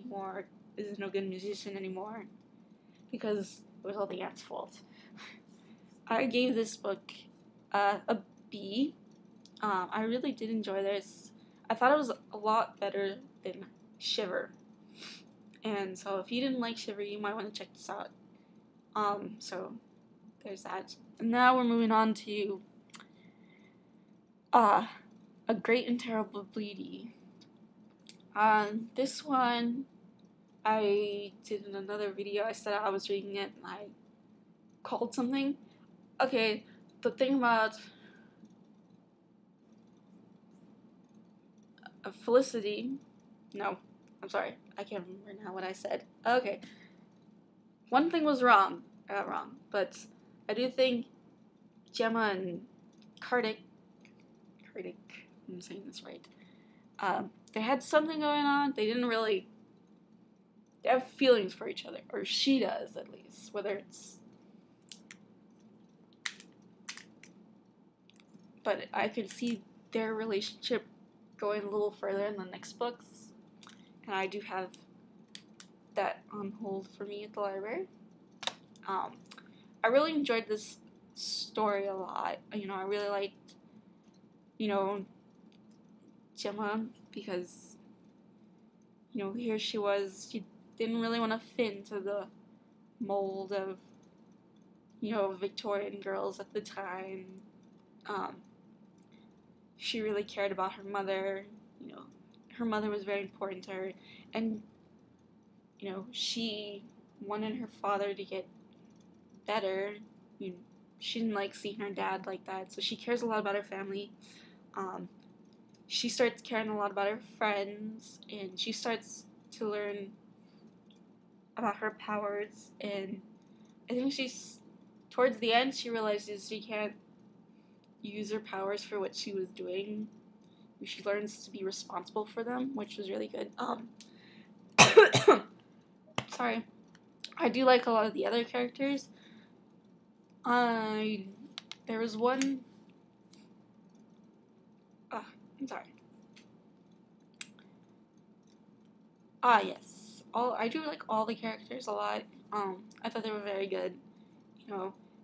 anymore, is no good musician anymore, because it was all the aunt's fault. I gave this book a B. I really did enjoy this. I thought it was a lot better than Shiver. And so if you didn't like Shiver, you might want to check this out. So there's that. And now we're moving on to A Great and Terrible Bleedy. This one, I did in another video. I said I was reading it and I called something. Okay, the thing about Felicity, no, I'm sorry, I can't remember now what I said. Okay, one thing was wrong, I got wrong, but I do think Gemma and Kardik, I'm saying this right, they had something going on. They have feelings for each other, or she does at least, whether it's, but I could see their relationship going a little further in the next books, and I do have that on hold for me at the library. I really enjoyed this story a lot. I really liked, Gemma, because, here she was, she didn't really want to fit into the mold of, Victorian girls at the time. She really cared about her mother. Her mother was very important to her, and she wanted her father to get better. She didn't like seeing her dad like that, so she cares a lot about her family. She starts caring a lot about her friends, and she starts to learn about her powers, and I think towards the end, she realizes she can't use her powers for what she was doing. She learns to be responsible for them, which was really good. Sorry. I do like a lot of the other characters. There was one, I'm sorry. Yes. I do like all the characters a lot. I thought they were very good.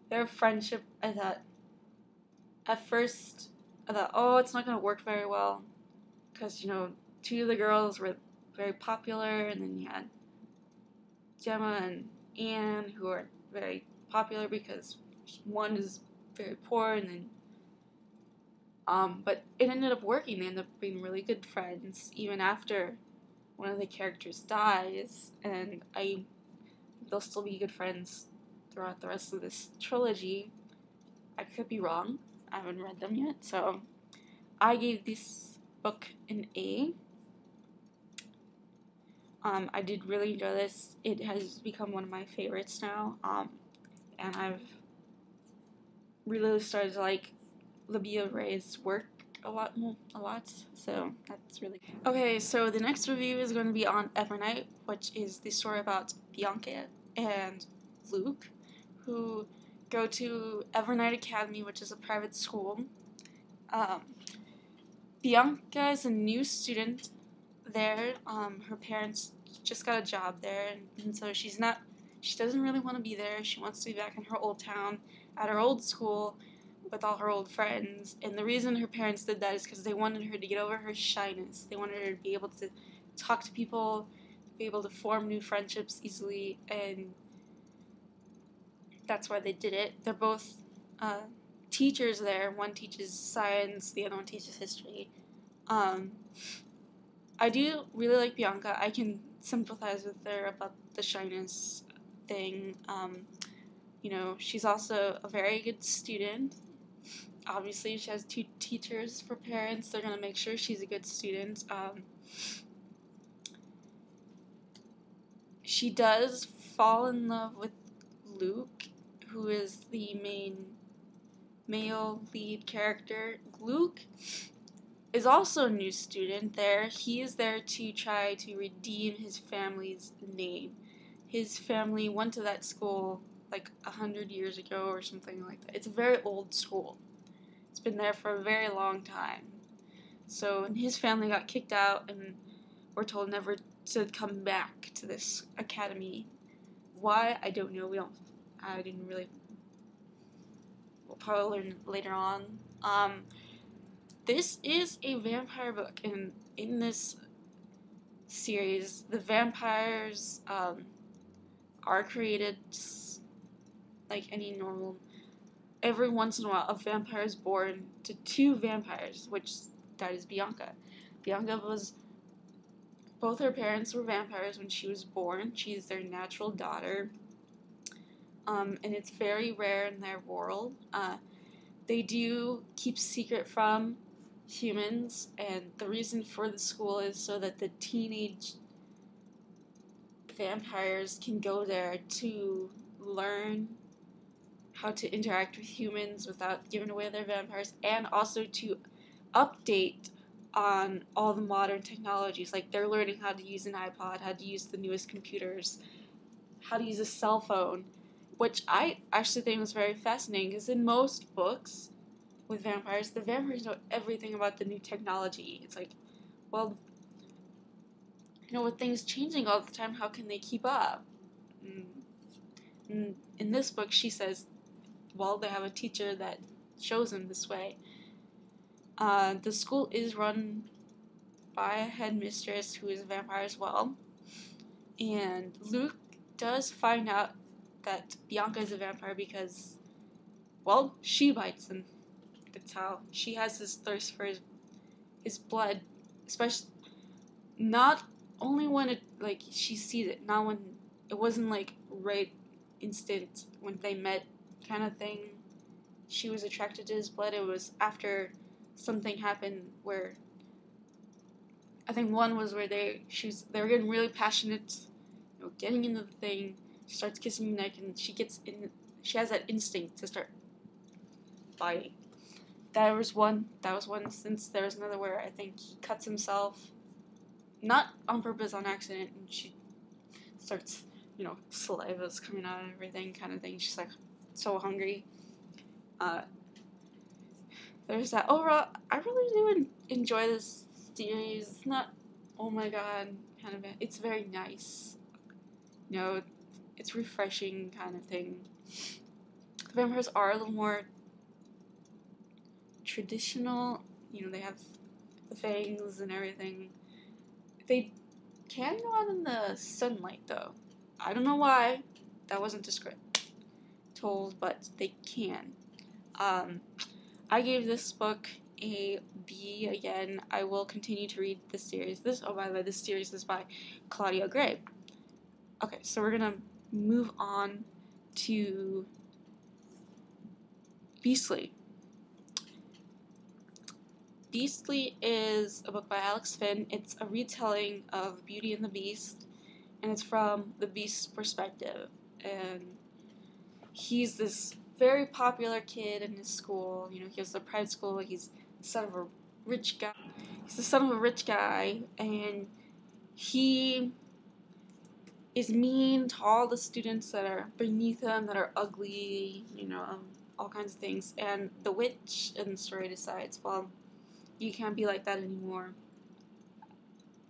Their friendship, I thought, at first, I thought, oh, it's not going to work very well, because, two of the girls were very popular, and then you had Gemma and Anne, who are very popular because one is very poor, and then, but it ended up working. They ended up being really good friends, even after one of the characters dies, and they'll still be good friends throughout the rest of this trilogy. I could be wrong. I haven't read them yet, so I gave this book an A. I did really enjoy this. It has become one of my favorites now, and I've really started to like Libia Ray's work a lot, so that's really good. Okay, so the next review is going to be on Evernight, which is the story about Bianca and Luke, who go to Evernight Academy, which is a private school. Bianca is a new student there. Her parents just got a job there, and so she doesn't really want to be there. She wants to be back in her old town, at her old school, with all her old friends. And the reason her parents did that is because they wanted her to get over her shyness. They wanted her to be able to talk to people, be able to form new friendships easily, and that's why they did it. They're both teachers there. One teaches science, the other one teaches history. I do really like Bianca. I can sympathize with her about the shyness thing. She's also a very good student. Obviously, she has two teachers for parents. They're going to make sure she's a good student. She does fall in love with Luke, who is the main male lead character. Luke is also a new student there. He is there to try to redeem his family's name. His family went to that school like 100 years ago or something like that. It's a very old school. It's been there for a very long time. So his family got kicked out and were told never to come back to this academy. Why? I don't know. I didn't really. We'll probably learn later on. This is a vampire book, and in this series, the vampires are created like any normal. Every once in a while, a vampire is born to two vampires, that is Bianca. Bianca was, both her parents were vampires when she was born. She's their natural daughter. And it's very rare in their world. They do keep secret from humans, and the reason for the school is so that the teenage vampires can go there to learn how to interact with humans without giving away their vampires, and also to update on all the modern technologies. Like, they're learning how to use an iPod, how to use the newest computers, how to use a cell phone, which I actually think was very fascinating, because in most books with vampires, the vampires know everything about the new technology. It's like, well, with things changing all the time, how can they keep up? And in this book, she says, well, they have a teacher that shows them this way. The school is run by a headmistress who is a vampire as well. And Luke does find out that Bianca is a vampire because, well, she bites him. That's how she has this thirst for his blood, especially not only when she sees it, not when it wasn't like right instant when they met kind of thing. She was attracted to his blood. It was after something happened where I think one was where they were getting really passionate, getting into the thing. She starts kissing the neck, and she has that instinct to start biting. That was one instance. There was another where I think he cuts himself, not on purpose, on accident, and she starts, saliva's coming out and everything kind of thing. She's like so hungry. There's that. Overall, I really do enjoy this series. It's not, oh my god, kind of. It's very nice. It's refreshing kind of thing. The vampires are a little more traditional. They have the fangs and everything. They can go out in the sunlight, though. I don't know why. That wasn't told, but they can. I gave this book a B again. I will continue to read this series. By the way, this series is by Claudia Gray. Okay, so we're gonna move on to Beastly. Beastly is a book by Alex Finn. It's a retelling of Beauty and the Beast, and it's from the Beast's perspective. And he's this very popular kid in his school. He goes to a private school. He's the son of a rich guy. He's the son of a rich guy, and he is mean to all the students that are beneath him, that are ugly, all kinds of things. And the witch in the story decides, well, you can't be like that anymore.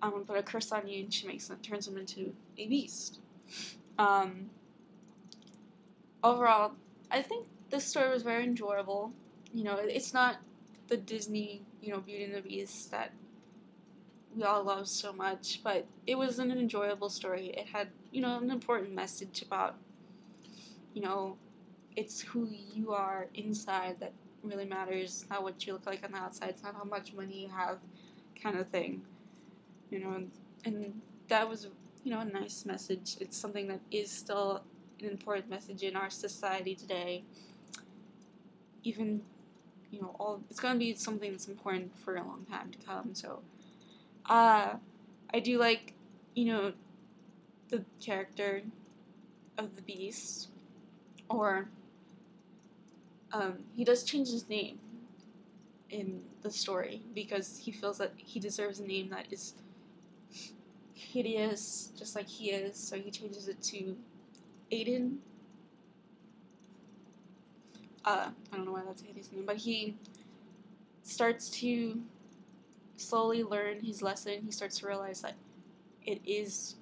I'm gonna put a curse on you, and she turns him into a beast. Overall, I think this story was very enjoyable. It's not the Disney, Beauty and the Beast that we all love so much, but it was an enjoyable story. It had, an important message about, it's who you are inside that really matters, not what you look like on the outside. It's not how much money you have, kind of thing. And that was, a nice message. It's something that is still an important message in our society today. Even, it's going to be something that's important for a long time to come. So, I do like, the character of the Beast, or, he does change his name in the story because he feels that he deserves a name that is hideous, just like he is, so he changes it to Aiden. I don't know why that's Aiden's name, but he starts to slowly learn his lesson. He starts to realize that it is